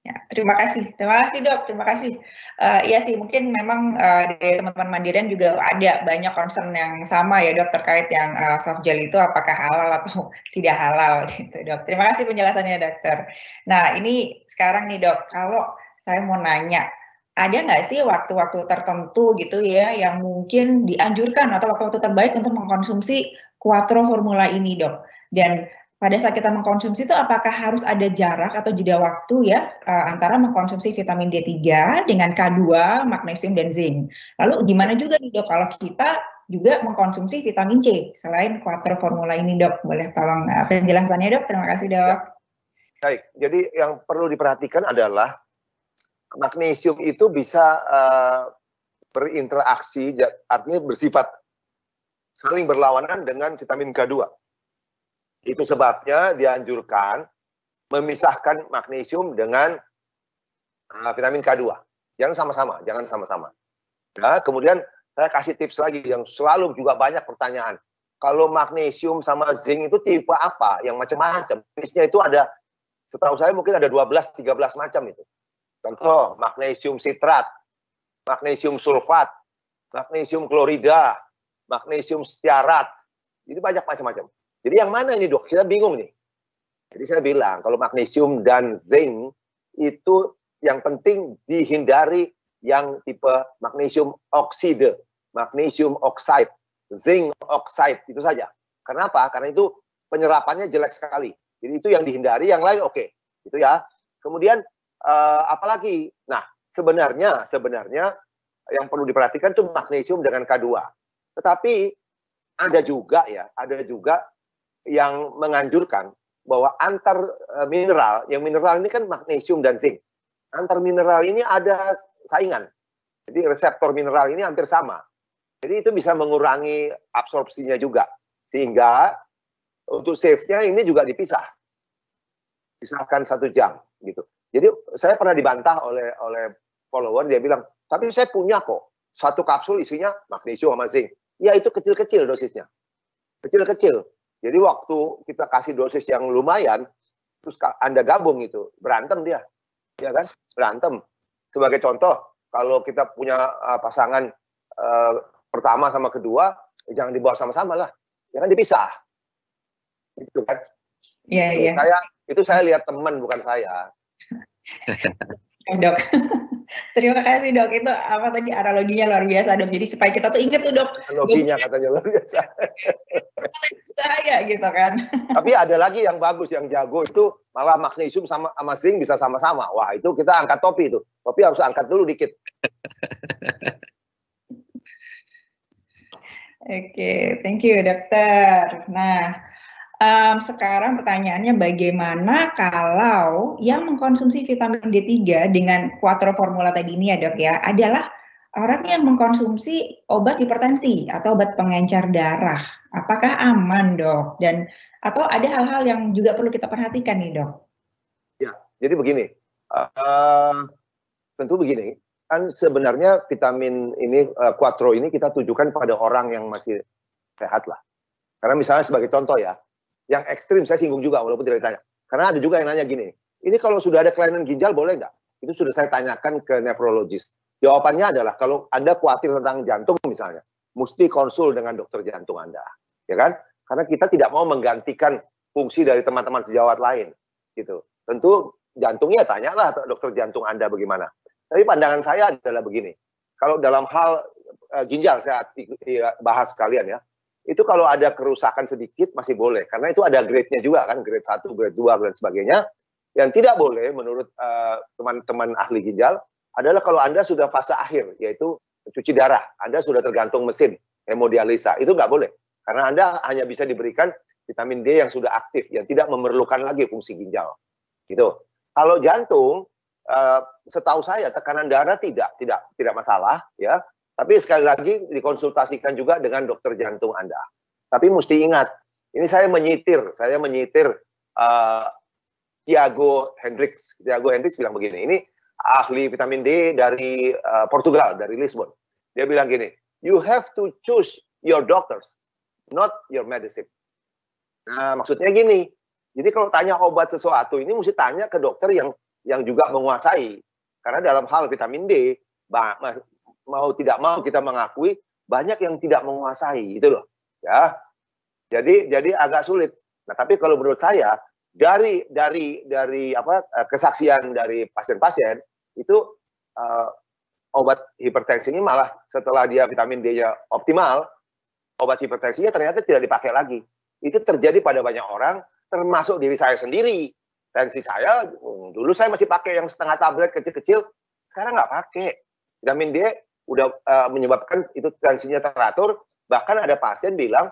Ya, terima kasih dok, terima kasih. Iya sih, mungkin memang dari teman-teman Mandirian juga ada banyak concern yang sama ya dok terkait yang soft gel itu apakah halal atau tidak halal gitu dok. Terima kasih penjelasannya dokter. Nah ini sekarang nih dok, kalau saya mau nanya, ada nggak sih waktu-waktu tertentu gitu ya yang mungkin dianjurkan atau waktu-waktu terbaik untuk mengkonsumsi Quattro Formula ini, Dok? Dan pada saat kita mengkonsumsi itu apakah harus ada jarak atau jeda waktu ya antara mengkonsumsi vitamin D3 dengan K2, magnesium dan zinc. Lalu gimana juga nih, Dok, kalau kita juga mengkonsumsi vitamin C selain Quattro Formula ini, Dok? Boleh tolong penjelasannya, Dok? Terima kasih, Dok. Ya, baik. Jadi yang perlu diperhatikan adalah magnesium itu bisa berinteraksi, artinya bersifat saling berlawanan dengan vitamin K2. Itu sebabnya dianjurkan memisahkan magnesium dengan vitamin K2. Jangan sama-sama. Nah, kemudian saya kasih tips lagi yang selalu juga banyak pertanyaan. Kalau magnesium sama zinc itu tipe apa? Yang macam-macam. Jenisnya itu ada, setahu saya mungkin ada 12-13 macam itu. Contoh, magnesium sitrat, magnesium sulfat, magnesium klorida, magnesium stearat. Ini banyak macam-macam. Jadi yang mana ini, Dok? Kita bingung nih. Jadi saya bilang, kalau magnesium dan zinc itu yang penting dihindari yang tipe magnesium oksida, magnesium oxide, zinc oxide, itu saja. Karena apa? Karena itu penyerapannya jelek sekali. Jadi itu yang dihindari, yang lain oke. Gitu ya. Kemudian apalagi? Nah, sebenarnya yang perlu diperhatikan itu magnesium dengan K2. Tetapi ada juga yang menganjurkan bahwa antar mineral, yang mineral ini kan magnesium dan zinc. Antar mineral ini ada saingan. Jadi reseptor mineral ini hampir sama. Jadi itu bisa mengurangi absorpsinya juga. Sehingga untuk safe-nya ini juga dipisah. Pisahkan 1 jam gitu. Jadi saya pernah dibantah oleh follower, dia bilang, tapi saya punya kok 1 kapsul isinya magnesium sama zinc. Ya itu kecil-kecil dosisnya. Kecil-kecil. Jadi waktu kita kasih dosis yang lumayan, terus Anda gabung itu, berantem dia. Ya kan? Berantem. Sebagai contoh, kalau kita punya pasangan pertama sama kedua, jangan dibawa sama-sama lah. Ya kan dipisah. Gitu kan? Iya. Itu saya lihat teman, bukan saya. Dok. Terima kasih, Dok. Itu apa tadi analoginya luar biasa, Dok. Jadi supaya kita tuh ingat tuh, Dok. Analoginya katanya luar biasa. Saya gitu kan. Tapi ada lagi yang bagus, yang jago itu malah magnesium sama zinc bisa sama-sama. Wah, itu kita angkat topi itu. Topi harus angkat dulu dikit. Oke, thank you, Dokter. Nah, sekarang pertanyaannya bagaimana kalau yang mengkonsumsi vitamin D3 dengan Quattro Formula tadi ini ya, Dok ya, adalah orang yang mengkonsumsi obat hipertensi atau obat pengencer darah. Apakah aman, Dok? Dan atau ada hal-hal yang juga perlu kita perhatikan nih, Dok? Ya, jadi begini. Tentu begini, kan sebenarnya vitamin ini, Quattro ini kita tujukan pada orang yang masih sehat lah. Karena misalnya sebagai contoh ya, yang ekstrim saya singgung juga walaupun tidak ditanya. Karena ada juga yang nanya gini, ini kalau sudah ada kelainan ginjal boleh nggak? Itu sudah saya tanyakan ke nefrologis. Jawabannya adalah kalau Anda khawatir tentang jantung misalnya, mesti konsul dengan dokter jantung Anda, ya kan? Karena kita tidak mau menggantikan fungsi dari teman-teman sejawat lain, gitu. Tentu jantungnya tanyalah dokter jantung Anda bagaimana. Tapi pandangan saya adalah begini, kalau dalam hal ginjal saya bahas sekalian ya. Itu kalau ada kerusakan sedikit masih boleh. Karena itu ada grade-nya juga kan. Grade 1, grade 2, dan sebagainya. Yang tidak boleh menurut teman-teman ahli ginjal adalah kalau Anda sudah fase akhir, yaitu cuci darah. Anda sudah tergantung mesin, hemodialisa. Itu nggak boleh. Karena Anda hanya bisa diberikan vitamin D yang sudah aktif, yang tidak memerlukan lagi fungsi ginjal. Gitu. Kalau jantung, setahu saya tekanan darah tidak masalah. Ya. Tapi sekali lagi dikonsultasikan juga dengan dokter jantung Anda. Tapi mesti ingat, ini saya menyitir Tiago Hendricks. Tiago Hendricks bilang begini, ini ahli vitamin D dari Portugal, dari Lisbon. Dia bilang gini, you have to choose your doctors, not your medicine. Nah, maksudnya gini, jadi kalau tanya obat sesuatu, ini mesti tanya ke dokter yang juga menguasai. Karena dalam hal vitamin D, mau tidak mau kita mengakui banyak yang tidak menguasai itu loh ya, jadi agak sulit. Nah tapi kalau menurut saya dari kesaksian dari pasien-pasien itu obat hipertensi ini malah setelah dia vitamin D-nya optimal, obat hipertensinya ternyata tidak dipakai lagi. Itu terjadi pada banyak orang, termasuk diri saya sendiri. Tensi saya, dulu saya masih pakai yang setengah tablet kecil-kecil, sekarang nggak pakai. Vitamin D udah menyebabkan itu tensinya teratur, bahkan ada pasien bilang,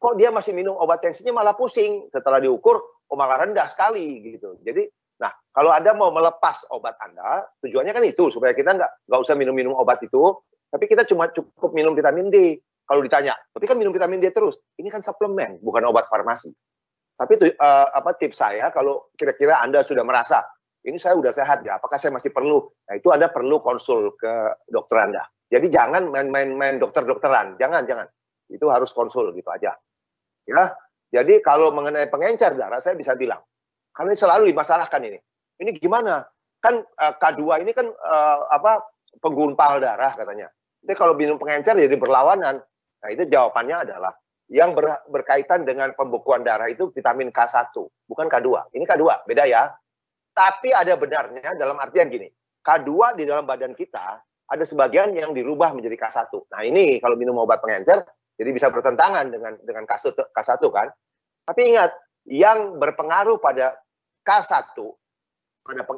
kok dia masih minum obat tensinya malah pusing. Setelah diukur, malah rendah sekali gitu. Jadi, nah kalau Anda mau melepas obat Anda, tujuannya kan itu, supaya kita nggak usah minum-minum obat itu, tapi kita cuma cukup minum vitamin D. Kalau ditanya, tapi kan minum vitamin D terus, ini kan suplemen, bukan obat farmasi. Tapi tips saya, kalau kira-kira Anda sudah merasa, ini saya udah sehat ya, apakah saya masih perlu? Nah itu Anda perlu konsul ke dokter Anda. Jadi jangan main dokter-dokteran, jangan. Itu harus konsul gitu aja. Ya, jadi kalau mengenai pengencer darah, saya bisa bilang, karena ini selalu dimasalahkan ini. Ini gimana? Kan K2 ini kan penggumpal darah katanya. Jadi kalau minum pengencer jadi berlawanan. Nah itu jawabannya adalah yang berkaitan dengan pembekuan darah itu vitamin K1, bukan K2. Ini K2, beda ya. Tapi ada benarnya dalam artian gini, K2 di dalam badan kita ada sebagian yang dirubah menjadi K1. Nah ini kalau minum obat pengencer, jadi bisa bertentangan dengan K1 kan. Tapi ingat, yang berpengaruh pada K1,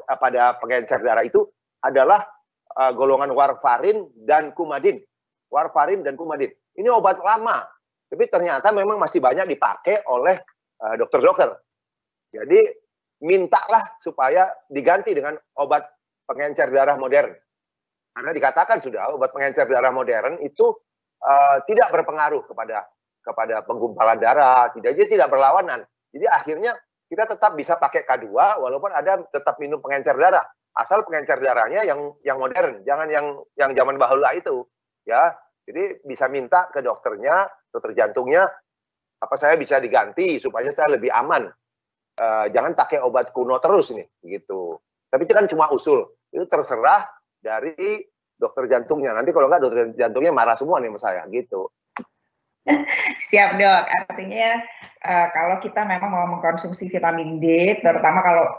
pada pengencer darah itu adalah golongan warfarin dan kumadin. Warfarin dan kumadin. Ini obat lama, tapi ternyata memang masih banyak dipakai oleh dokter-dokter. Jadi mintalah supaya diganti dengan obat pengencer darah modern. Karena dikatakan sudah obat pengencer darah modern itu tidak berpengaruh kepada penggumpalan darah, tidak berlawanan. Jadi akhirnya kita tetap bisa pakai K2 walaupun ada tetap minum pengencer darah. Asal pengencer darahnya yang modern, jangan yang zaman bahula itu, ya. Jadi bisa minta ke dokternya, dokter jantungnya, apa saya bisa diganti supaya saya lebih aman. Jangan pakai obat kuno terus nih, gitu. Tapi itu kan cuma usul. Itu terserah dari dokter jantungnya. Nanti kalau nggak dokter jantungnya marah semua nih sama saya, gitu. Siap dok, artinya kalau kita memang mau mengkonsumsi vitamin D, terutama kalau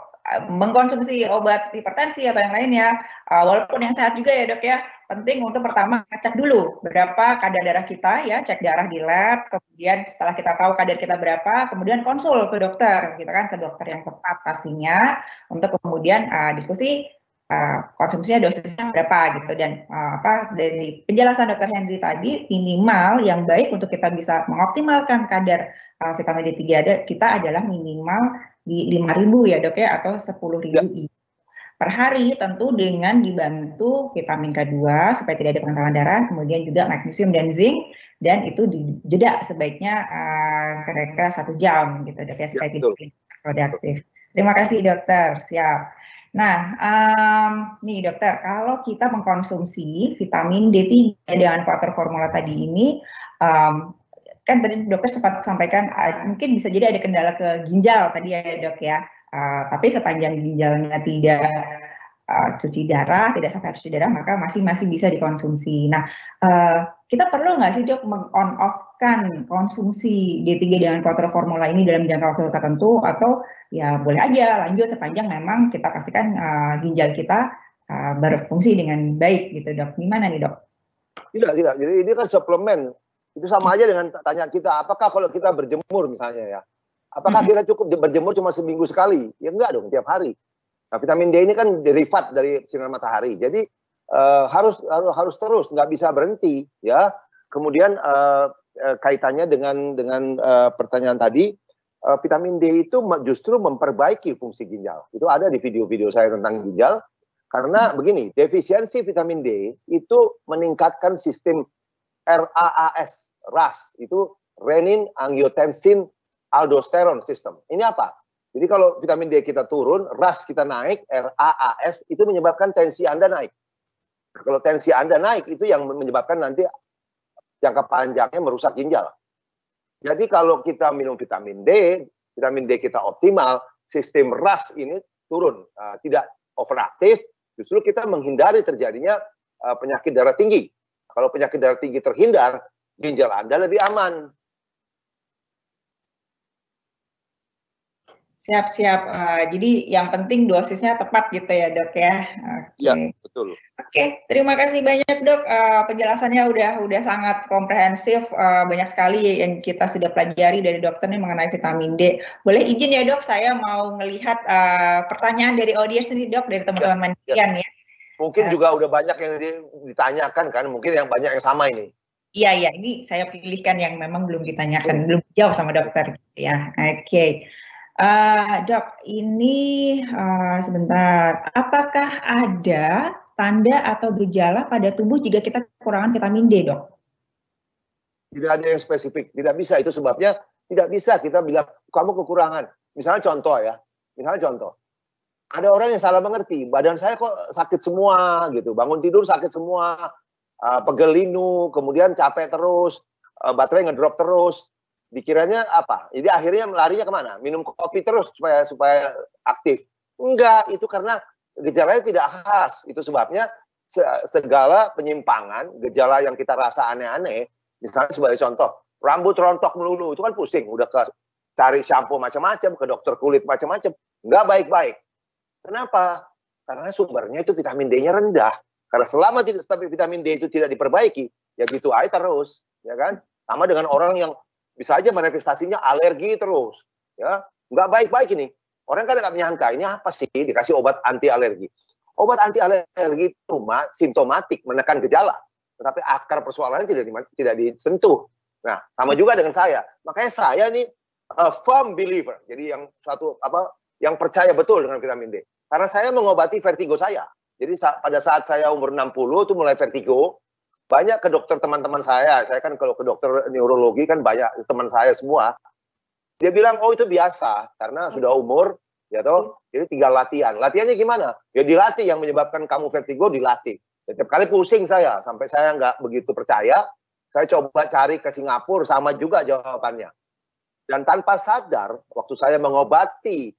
mengkonsumsi obat hipertensi atau yang lainnya, walaupun yang sehat juga ya dok ya, penting untuk pertama ngecek dulu berapa kadar darah kita ya, cek darah di lab, kemudian setelah kita tahu kadar kita berapa, kemudian konsul ke dokter, gitu kan, ke dokter yang tepat pastinya, untuk kemudian diskusi konsumsinya dosisnya berapa gitu. Dan dari penjelasan dokter Henry tadi, minimal yang baik untuk kita bisa mengoptimalkan kadar vitamin D3 kita adalah minimal di 5.000 ya dok ya, atau 10.000 per hari, tentu dengan dibantu vitamin K2 supaya tidak ada pengentalan darah, kemudian juga magnesium dan zinc, dan itu dijeda sebaiknya kira-kira 1 jam gitu dok ya, supaya tidak produktif. Terima kasih dokter, siap. Nah, nih dokter, kalau kita mengkonsumsi vitamin D3 dengan water formula tadi ini, kan tadi dokter sempat sampaikan mungkin bisa jadi ada kendala ke ginjal tadi ya dok ya, tapi sepanjang ginjalnya tidak cuci darah, tidak sampai harus cuci darah, maka masih bisa dikonsumsi. Nah, kita perlu nggak sih dok meng-on off-kan konsumsi D3 dengan water formula ini dalam jangka waktu tertentu, atau ya boleh aja lanjut sepanjang memang kita pastikan ginjal kita berfungsi dengan baik gitu dok? Gimana nih dok? Tidak. Jadi ini kan suplemen. Itu sama aja dengan tanya kita, apakah kalau kita berjemur misalnya ya, apakah kita cukup berjemur cuma seminggu sekali? Ya enggak dong, tiap hari. Nah, vitamin D ini kan derivat dari sinar matahari, jadi harus terus, nggak bisa berhenti ya. Kemudian kaitannya dengan pertanyaan tadi, vitamin D itu justru memperbaiki fungsi ginjal. Itu ada di video-video saya tentang ginjal. Karena begini, defisiensi vitamin D itu meningkatkan sistem RAS, itu renin angiotensin aldosteron system. Ini apa? Jadi kalau vitamin D kita turun, RAS kita naik, RAS itu menyebabkan tensi Anda naik. Nah, kalau tensi Anda naik, itu yang menyebabkan nanti jangka panjangnya merusak ginjal. Jadi kalau kita minum vitamin D kita optimal, sistem RAS ini turun, tidak overaktif, justru kita menghindari terjadinya penyakit darah tinggi. Kalau penyakit darah tinggi terhindar, ginjal Anda lebih aman. Siap-siap. Jadi yang penting dosisnya tepat gitu ya dok ya. Iya, Oke. betul. Oke, terima kasih banyak dok. Penjelasannya udah sangat komprehensif. Banyak sekali yang kita sudah pelajari dari dokter nih mengenai vitamin D. Boleh izin ya dok, saya mau melihat pertanyaan dari audiens ini dok, dari teman-teman manikian ya. Mungkin juga udah banyak yang ditanyakan kan, mungkin yang banyak yang sama ini. Iya, ini saya pilihkan yang memang belum ditanyakan, belum dijawab sama dokter ya. Oke. Dok, ini sebentar. Apakah ada tanda atau gejala pada tubuh jika kita kekurangan vitamin D, dok? Tidak ada yang spesifik, tidak bisa. Itu sebabnya tidak bisa kita bilang kamu kekurangan. Misalnya contoh ya, ada orang yang salah mengerti, badan saya kok sakit semua gitu, bangun tidur sakit semua, pegel linu, kemudian capek terus, baterai ngedrop terus. Dikiranya apa? Jadi akhirnya larinya kemana? Minum kopi terus supaya aktif. Enggak, itu karena gejalanya tidak khas. Itu sebabnya segala penyimpangan, gejala yang kita rasa aneh-aneh, misalnya sebagai contoh, rambut rontok melulu, itu kan pusing. Udah cari shampoo macam-macam, ke dokter kulit macam-macam. Enggak baik-baik. Kenapa? Karena sumbernya itu vitamin D-nya rendah. Karena selama vitamin D itu tidak diperbaiki, ya gitu aja terus. Ya kan? Sama dengan orang yang bisa aja manifestasinya alergi terus. Ya, nggak baik-baik ini. Orang kan nggak menyangka, ini apa sih? Dikasih obat anti alergi. Obat anti alergi itu simptomatik, menekan gejala. Tetapi akar persoalannya tidak disentuh. Nah, sama juga dengan saya. Makanya saya nih firm believer. Jadi yang percaya betul dengan vitamin D. Karena saya mengobati vertigo saya. Jadi pada saat saya umur 60 itu mulai vertigo. Banyak ke dokter teman-teman saya kan kalau ke dokter neurologi kan banyak teman saya semua. Dia bilang, oh itu biasa, karena sudah umur, ya toh, jadi tinggal latihan. Latihannya gimana? Ya dilatih, yang menyebabkan kamu vertigo dilatih. Setiap kali pusing saya, sampai saya nggak begitu percaya, saya coba cari ke Singapura, sama juga jawabannya. Dan tanpa sadar, waktu saya mengobati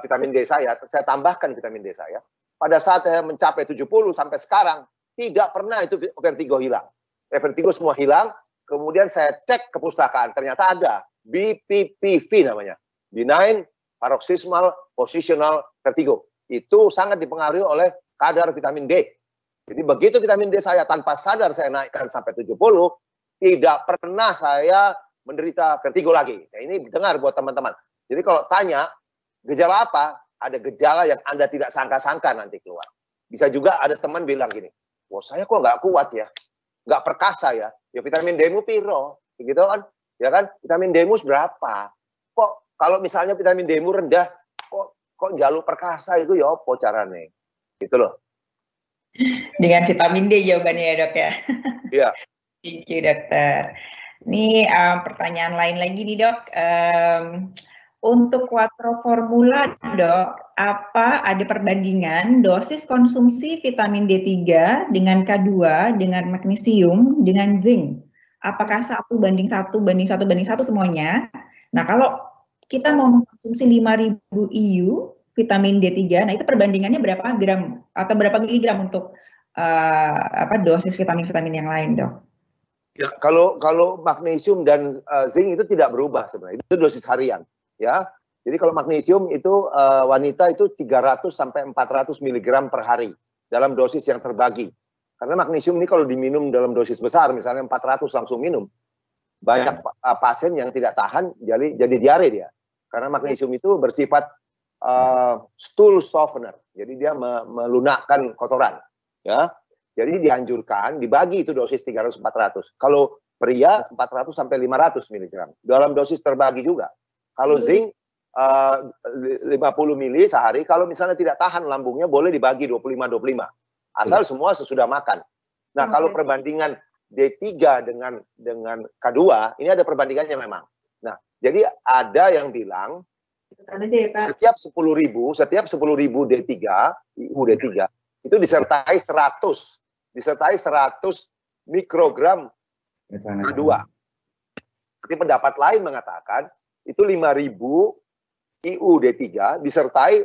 vitamin D saya tambahkan vitamin D saya, pada saat saya mencapai 70 sampai sekarang, tidak pernah itu vertigo hilang. Vertigo semua hilang, kemudian saya cek ke pustakaan, ternyata ada BPPV namanya, Benign Paroxysmal Positional Vertigo. Itu sangat dipengaruhi oleh kadar vitamin D. Jadi begitu vitamin D saya tanpa sadar saya naikkan sampai 70, tidak pernah saya menderita vertigo lagi. Nah, ini dengar buat teman-teman. Jadi kalau tanya, gejala apa? Ada gejala yang Anda tidak sangka-sangka nanti keluar. Bisa juga ada teman bilang gini, wah saya kok nggak kuat ya, nggak perkasa ya. Ya vitamin D-mu piro, begitu kan? Ya kan, vitamin D-mu berapa? Kok kalau misalnya vitamin D-mu rendah, kok jalur perkasa itu ya apa carane? Gitu loh. Dengan vitamin D jawabannya ya dok ya. Iya. Thank you dokter. Ini pertanyaan lain lagi nih dok. Untuk Quattro Formula dok, apa ada perbandingan dosis konsumsi vitamin D3 dengan K2 dengan magnesium dengan zinc? Apakah 1:1:1:1 semuanya? Nah kalau kita mau mengkonsumsi 5.000 IU vitamin D3, nah itu perbandingannya berapa gram atau berapa miligram untuk dosis vitamin-vitamin yang lain dok? Ya, kalau magnesium dan zinc itu tidak berubah sebenarnya, itu dosis harian. Ya, jadi kalau magnesium itu wanita itu 300 sampai 400 mg per hari dalam dosis yang terbagi. Karena magnesium ini kalau diminum dalam dosis besar, misalnya 400 langsung minum, banyak pasien yang tidak tahan jadi diare dia. Karena magnesium itu bersifat stool softener, jadi dia melunakkan kotoran. Ya, jadi dianjurkan dibagi itu dosis 300-400. Kalau pria 400 sampai 500 mg dalam dosis terbagi juga. Kalau zinc 50 mili sehari, kalau misalnya tidak tahan lambungnya boleh dibagi 25-25. Asal semua sesudah makan. Nah, kalau perbandingan D3 dengan K2, ini ada perbandingannya memang. Nah, jadi ada yang bilang setiap 10.000 D3, D3 itu disertai 100 mikrogram K2. Tapi pendapat lain mengatakan itu 5.000 IU-D3 disertai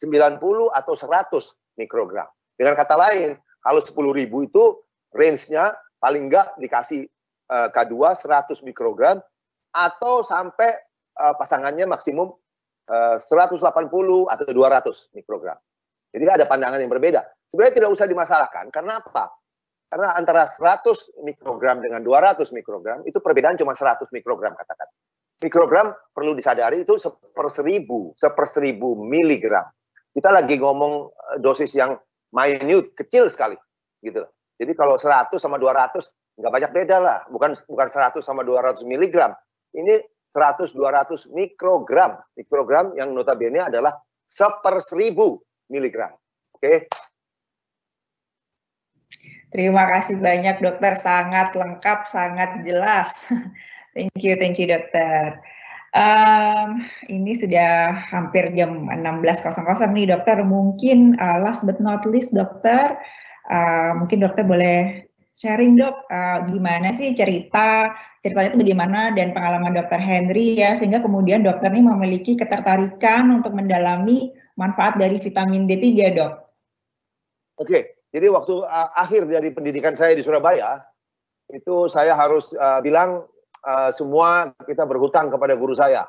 90 atau 100 mikrogram. Dengan kata lain, kalau 10.000 itu range-nya paling enggak dikasih K2 100 mikrogram atau sampai pasangannya maksimum 180 atau 200 mikrogram. Jadi ada pandangan yang berbeda. Sebenarnya tidak usah dimasalahkan, karena apa? Karena antara 100 mikrogram dengan 200 mikrogram, itu perbedaan cuma 100 mikrogram katakan. Mikrogram perlu disadari itu seper seribu miligram. Kita lagi ngomong dosis yang minute, kecil sekali. Gitu. Jadi kalau 100 sama 200, nggak banyak beda lah. Bukan 100 sama 200 miligram. Ini 100-200 mikrogram. Mikrogram yang notabene adalah seper seribu miligram. Oke. Terima kasih banyak dokter, sangat lengkap, sangat jelas. Thank you dokter. Ini sudah hampir jam 16.00 nih dokter. Mungkin last but not least dokter, mungkin dokter boleh sharing dok, gimana sih ceritanya itu bagaimana dan pengalaman dokter Henry ya, sehingga kemudian dokter ini memiliki ketertarikan untuk mendalami manfaat dari vitamin D3 dok. Oke, jadi waktu akhir dari pendidikan saya di Surabaya, itu saya harus bilang semua kita berhutang kepada guru saya,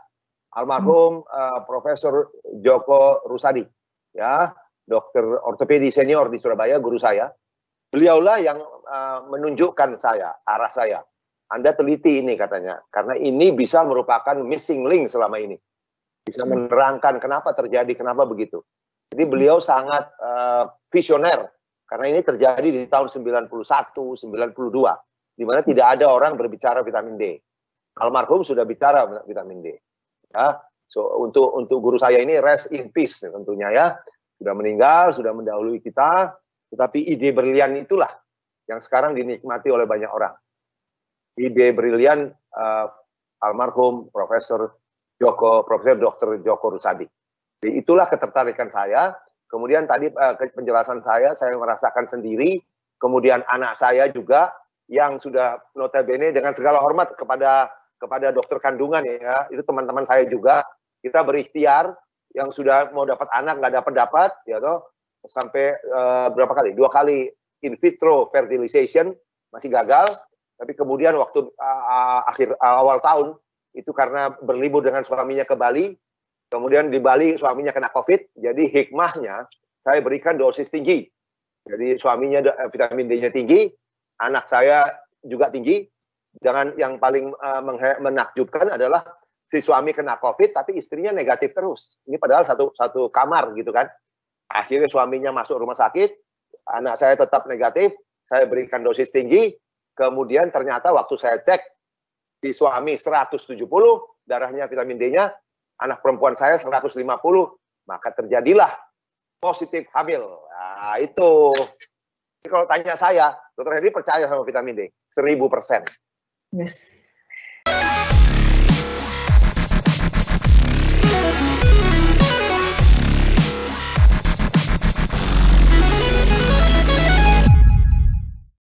almarhum Profesor Djoko Rusadi, ya, dokter ortopedi senior di Surabaya, guru saya. Beliaulah yang menunjukkan saya, arah saya. Anda teliti ini katanya, karena ini bisa merupakan missing link selama ini. Bisa menerangkan kenapa terjadi, kenapa begitu. Jadi beliau sangat visioner, karena ini terjadi di tahun 91, 92, di mana tidak ada orang berbicara vitamin D. Almarhum sudah bicara vitamin D. Ya, so untuk guru saya ini rest in peace tentunya ya, sudah meninggal, sudah mendahului kita. Tetapi ide brilian itulah yang sekarang dinikmati oleh banyak orang. Ide brilian almarhum Profesor Dr. Djoko Rusadi. Jadi itulah ketertarikan saya. Kemudian tadi penjelasan saya merasakan sendiri. Kemudian anak saya juga yang sudah notabene dengan segala hormat kepada dokter kandungan ya, itu teman-teman saya juga. Kita berikhtiar, yang sudah mau dapat anak nggak dapat ya toh. Sampai berapa kali? 2 kali in vitro fertilization masih gagal, tapi kemudian waktu awal tahun itu karena berlibur dengan suaminya ke Bali, kemudian di Bali suaminya kena COVID, jadi hikmahnya saya berikan dosis tinggi. Jadi suaminya vitamin D-nya tinggi, anak saya juga tinggi. Jangan yang paling menakjubkan adalah si suami kena COVID tapi istrinya negatif terus. Ini padahal satu kamar gitu kan. Akhirnya suaminya masuk rumah sakit, anak saya tetap negatif, saya berikan dosis tinggi, kemudian ternyata waktu saya cek, di suami 170, darahnya vitamin D-nya, anak perempuan saya 150, maka terjadilah positif hamil. Nah itu, jadi kalau tanya saya, Dr. Henry percaya sama vitamin D, 1000%. Yes.